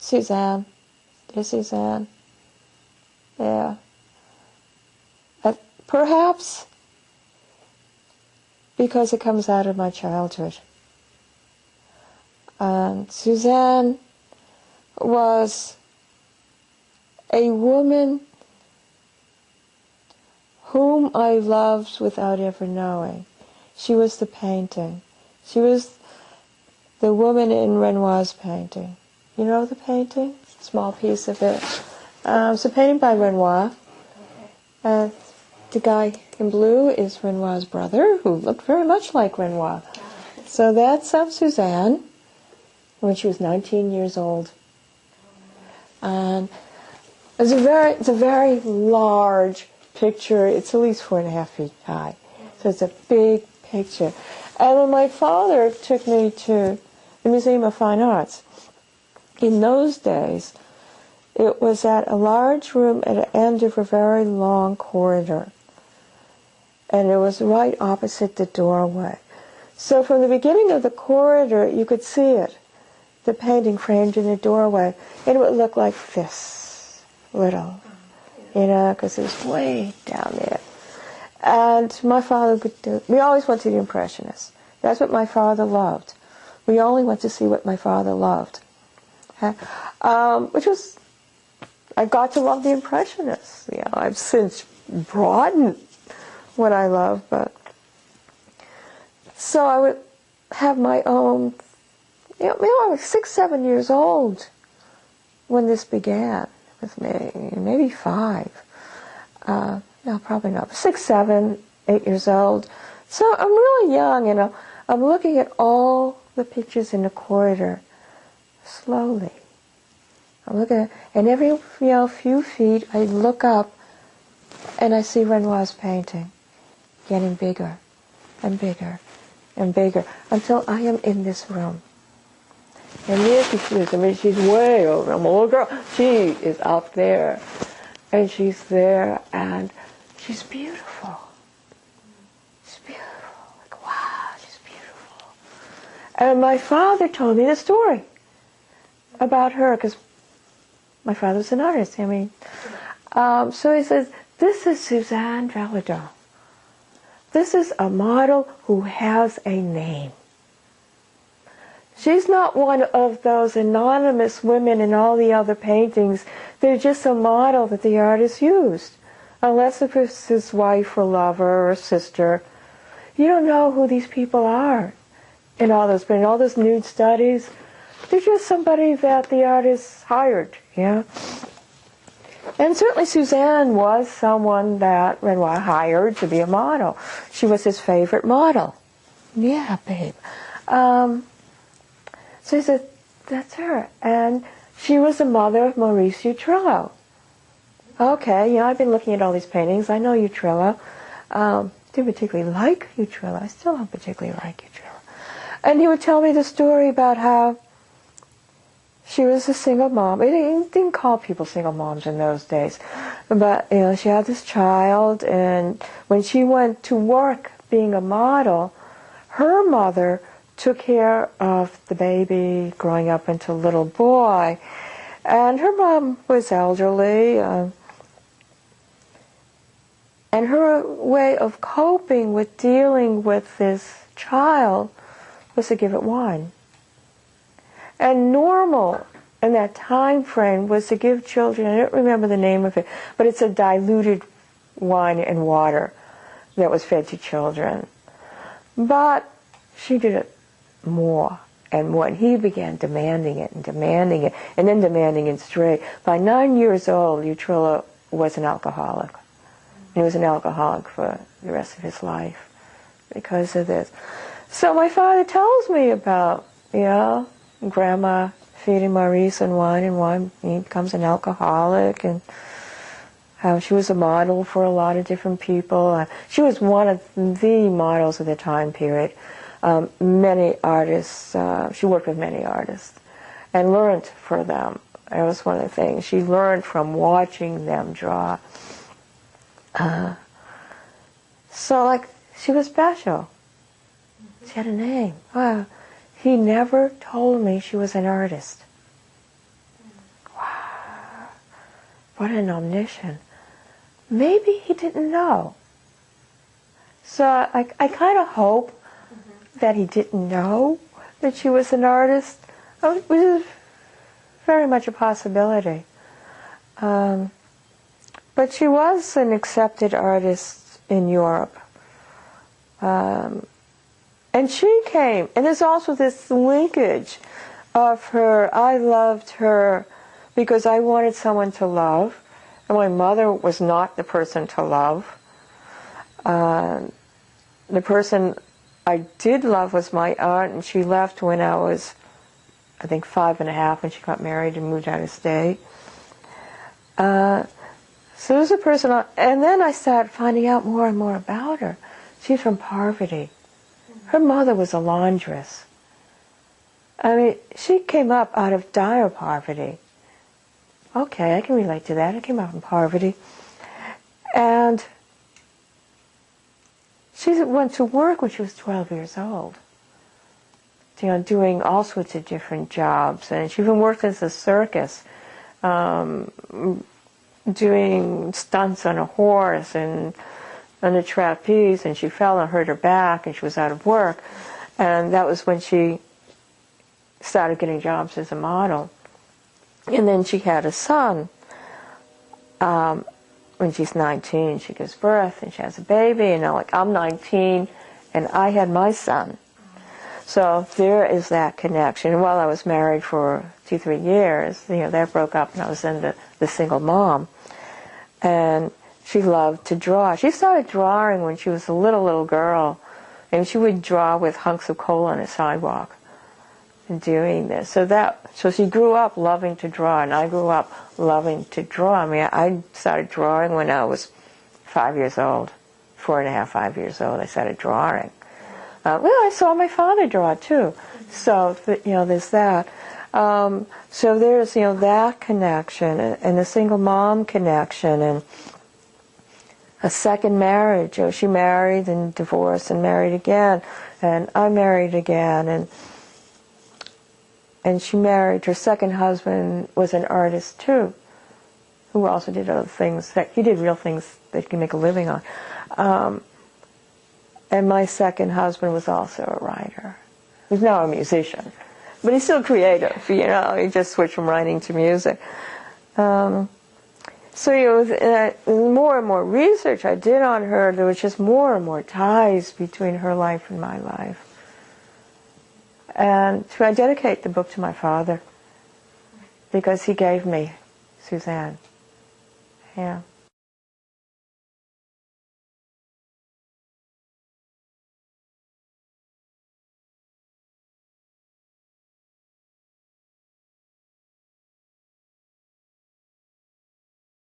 Suzanne. Dear Suzanne. Yeah. Perhaps because it comes out of my childhood. And Suzanne was a woman whom I loved without ever knowing. She was the painting. She was the woman in Renoir's painting. You know the painting? A small piece of it. It's a painting by Renoir. The guy in blue is Renoir's brother, who looked very much like Renoir. So that's Suzanne when she was 19 years old. And it's a very large picture. It's at least 4.5 feet high. So it's a big picture. And when my father took me to the Museum of Fine Arts, in those days, it was at a large room at the end of a very long corridor. And it was right opposite the doorway. So from the beginning of the corridor, you could see it, the painting framed in the doorway. And it would look like this, little, because it was way down there. And my father would do, we always went to the Impressionists. That's what my father loved. We only went to see what my father loved. Which was, I got to love the Impressionists. I've since broadened what I love, but so I would have my own, I was 6, 7 years old when this began with me, maybe 5. No, probably not. 6, 7, 8 years old. So I'm really young, I'm looking at all the pictures in the corridor slowly. I'm looking at, and every few feet I look up and I see Renoir's painting getting bigger and bigger and bigger until I am in this room. And here she is. She's way over. I'm a little girl. She is up there. And she's there, and she's beautiful. She's beautiful. Like, wow, she's beautiful. And my father told me the story about her, because my father was an artist. So he says, this is Suzanne Valadon. This is a model who has a name. She's not one of those anonymous women in all the other paintings. They're just a model that the artist used. Unless it was his wife or lover or sister. You don't know who these people are in all those paintings, all those nude studies. They're just somebody that the artist hired, And certainly Suzanne was someone that Renoir hired to be a model. She was his favorite model. Yeah, babe. So he said, that's her. And she was the mother of Maurice Utrillo. Okay, I've been looking at all these paintings. I know Utrillo. Didn't particularly like Utrillo. I still don't particularly like Utrillo. And he would tell me the story about how she was a single mom. He didn't call people single moms in those days. But, she had this child, and when she went to work being a model, her mother took care of the baby growing up into a little boy. And her mom was elderly, and her way of coping with dealing with this child was to give it wine. And normal in that time frame was to give children, I don't remember the name of it, but it's a diluted wine and water that was fed to children. But she did it more and more, and he began demanding it, and then demanding it straight. By 9 years old, Utrillo was an alcoholic. He was an alcoholic for the rest of his life because of this. So my father tells me about, Grandma feeding Maurice and wine. He becomes an alcoholic, and how she was a model for a lot of different people. She was one of the models of the time period. Many artists, she worked with many artists and learned for them. That was one of the things. She learned from watching them draw. So, she was special. She had a name. He never told me she was an artist. what an omniscient. Maybe he didn't know. So I kind of hope that he didn't know that she was an artist, which is very much a possibility. But she was an accepted artist in Europe. And she came, and there's also this linkage of her. I loved her because I wanted someone to love, and my mother was not the person to love. The person I did love was my aunt, and she left when I was, I think, 5.5 when she got married and moved out of state. So there's a person, and then I started finding out more and more about her. She's from poverty. Her mother was a laundress. I mean, she came up out of dire poverty. Okay, I can relate to that. I came up from poverty. And she went to work when she was 12 years old. You know, doing all sorts of different jobs. And she even worked as a circus, doing stunts on a horse and on a trapeze, and she fell and hurt her back, and she was out of work. And that was when she started getting jobs as a model. And then she had a son. When she's 19, she gives birth, and she has a baby, and I'm 19, and I had my son. So there is that connection. And while I was married for 2-3 years, that broke up, and I was then the single mom. And she loved to draw. She started drawing when she was a little girl, and she would draw with hunks of coal on a sidewalk and doing this. So she grew up loving to draw, and I grew up loving to draw. I mean, I started drawing when I was 5 years old, 4.5, 5 years old. I started drawing. I saw my father draw too. So there's that. So there's that connection, and the single mom connection, and a second marriage. She married and divorced and married again, and I married again, and she married. Her second husband was an artist too, who also did other things. He did real things that you can make a living on. And my second husband was also a writer. He's now a musician, but he's still creative. He just switched from writing to music. So more and more research I did on her, there was just more and more ties between her life and my life. And so I dedicate the book to my father, because he gave me Suzanne. Yeah.